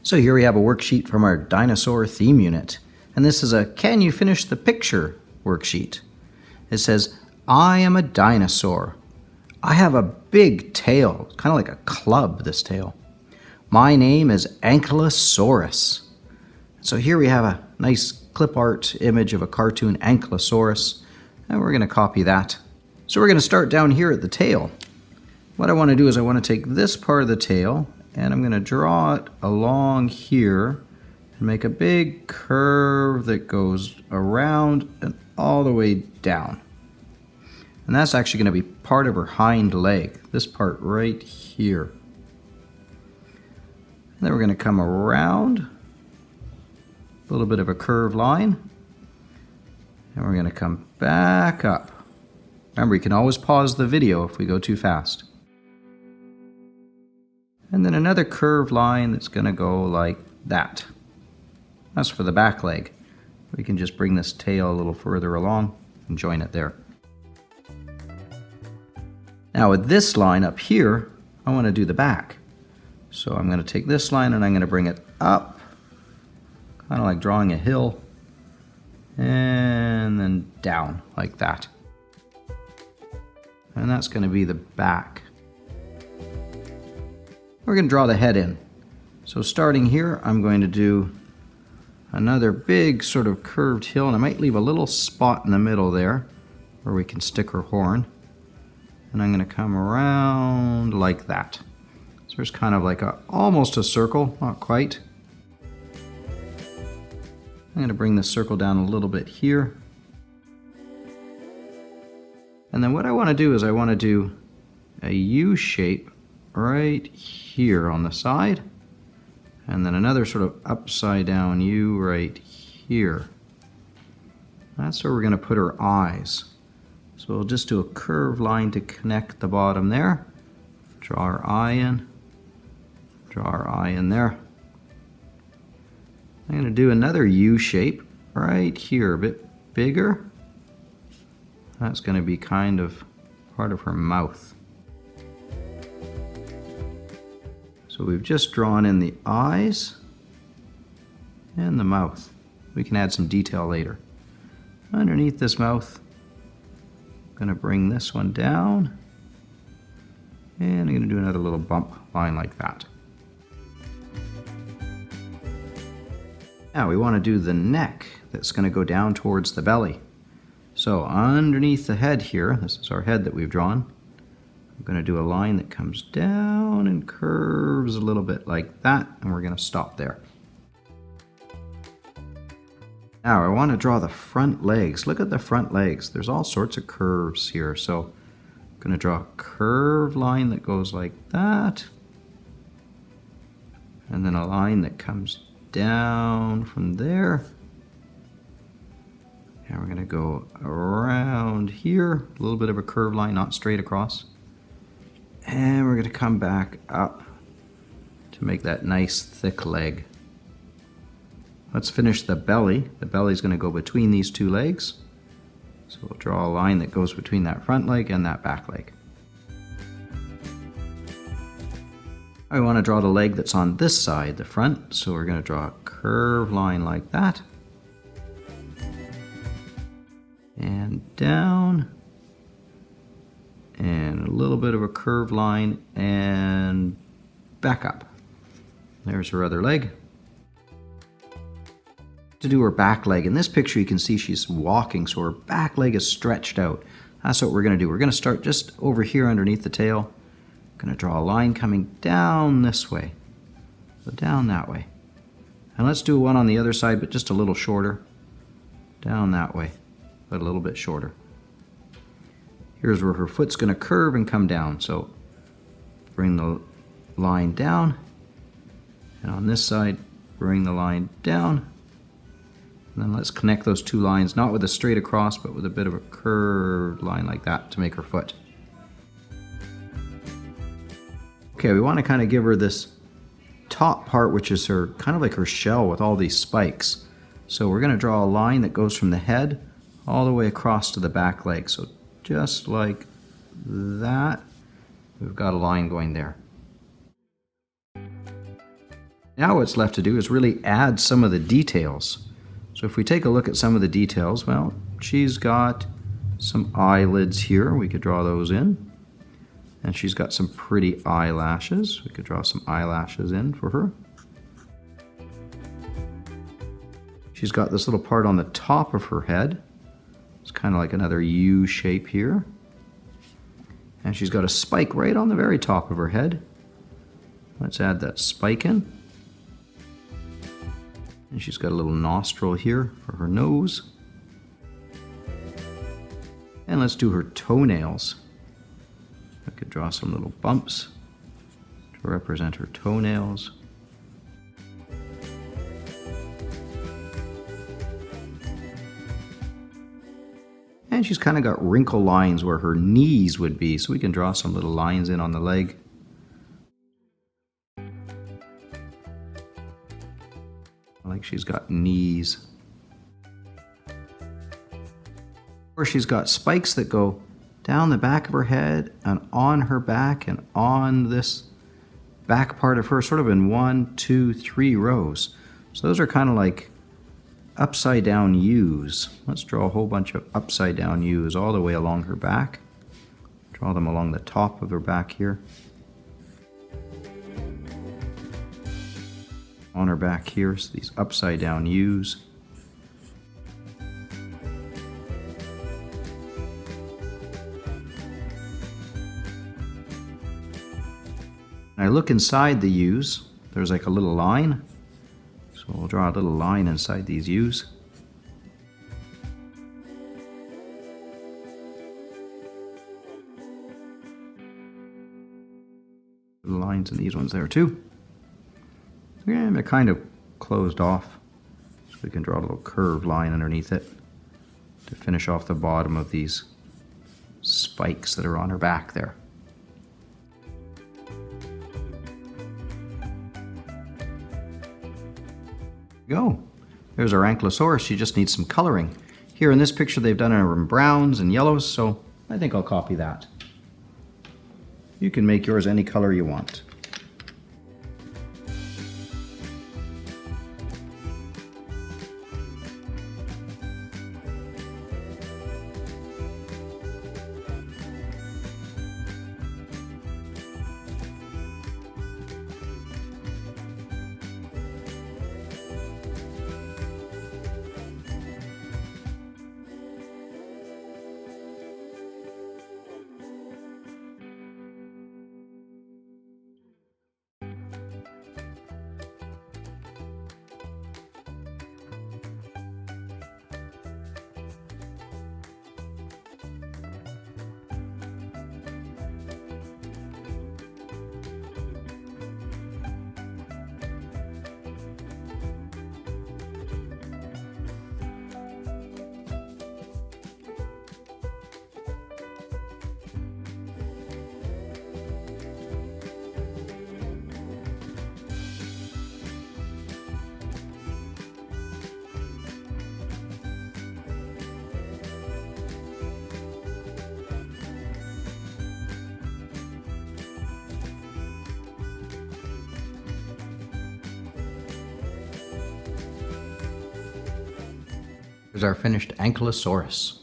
So here we have a worksheet from our dinosaur theme unit. And this is a Can You Finish the Picture worksheet. It says, I am a dinosaur. I have a big tail, kind of like a club, this tail. My name is Ankylosaurus. So here we have a nice clip art image of a cartoon Ankylosaurus, and we're going to copy that. So we're going to start down here at the tail. What I want to do is I want to take this part of the tail and I'm going to draw it along here and make a big curve that goes around and all the way down. And that's actually going to be part of her hind leg, this part right here. And then we're going to come around, a little bit of a curved line, and we're going to come back up. Remember, you can always pause the video if we go too fast. And then another curved line that's going to go like that. That's for the back leg. We can just bring this tail a little further along and join it there. Now with this line up here, I want to do the back. So I'm going to take this line and I'm going to bring it up, kind of like drawing a hill, and then down like that. And that's going to be the back. We're going to draw the head in. So starting here, I'm going to do another big sort of curved hill, and I might leave a little spot in the middle there where we can stick her horn. And I'm going to come around like that. So there's kind of like almost a circle, not quite. I'm going to bring this circle down a little bit here. And then what I want to do is I want to do a U shape right here on the side, and then another sort of upside down U right here. That's where we're going to put her eyes. So we'll just do a curved line to connect the bottom there. Draw our eye in. Draw our eye in there. I'm going to do another U shape right here, a bit bigger. That's going to be kind of part of her mouth. So we've just drawn in the eyes and the mouth. We can add some detail later. Underneath this mouth, I'm going to bring this one down, and I'm going to do another little bump line like that. Now we want to do the neck that's going to go down towards the belly. So underneath the head here, this is our head that we've drawn, I'm going to do a line that comes down and curves a little bit like that, and we're going to stop there. Now I want to draw the front legs. Look at the front legs. There's all sorts of curves here. So I'm going to draw a curved line that goes like that, and then a line that comes down from there. And we're going to go around here, a little bit of a curved line, not straight across. And we're going to come back up to make that nice thick leg. Let's finish the belly. The belly's going to go between these two legs. So we'll draw a line that goes between that front leg and that back leg. I want to draw the leg that's on this side, the front, so we're going to draw a curved line like that. And down. And a little bit of a curved line and back up. There's her other leg. To do her back leg, in this picture you can see she's walking, so her back leg is stretched out. That's what we're going to do. We're going to start just over here underneath the tail. I'm going to draw a line coming down this way. So down that way. And let's do one on the other side, but just a little shorter. Down that way, but a little bit shorter. Here's where her foot's going to curve and come down. So bring the line down. And on this side, bring the line down. And then let's connect those two lines, not with a straight across, but with a bit of a curved line like that to make her foot. Okay, we want to kind of give her this top part, which is her kind of like her shell with all these spikes. So we're going to draw a line that goes from the head all the way across to the back leg. So just like that, we've got a line going there. Now what's left to do is really add some of the details. So if we take a look at some of the details, well, she's got some eyelids here. We could draw those in. And she's got some pretty eyelashes. We could draw some eyelashes in for her. She's got this little part on the top of her head. It's kind of like another U shape here. And she's got a spike right on the very top of her head. Let's add that spike in. And she's got a little nostril here for her nose. And let's do her toenails. I could draw some little bumps to represent her toenails. And she's kind of got wrinkle lines where her knees would be, so we can draw some little lines in on the leg. Like she's got knees. Or she's got spikes that go down the back of her head and on her back and on this back part of her, sort of in 1, 2, 3 rows. So those are kind of like upside down U's. Let's draw a whole bunch of upside down U's all the way along her back. Draw them along the top of her back here. On her back here, so these upside down U's. And I look inside the U's, there's like a little line. So we'll draw a little line inside these U's. Little lines in these ones there too. And they're kind of closed off. So we can draw a little curved line underneath it to finish off the bottom of these spikes that are on her back there. Go. There's our Ankylosaurus. She just needs some coloring. Here in this picture they've done her in browns and yellows, so I think I'll copy that. You can make yours any color you want. Here's our finished Ankylosaurus.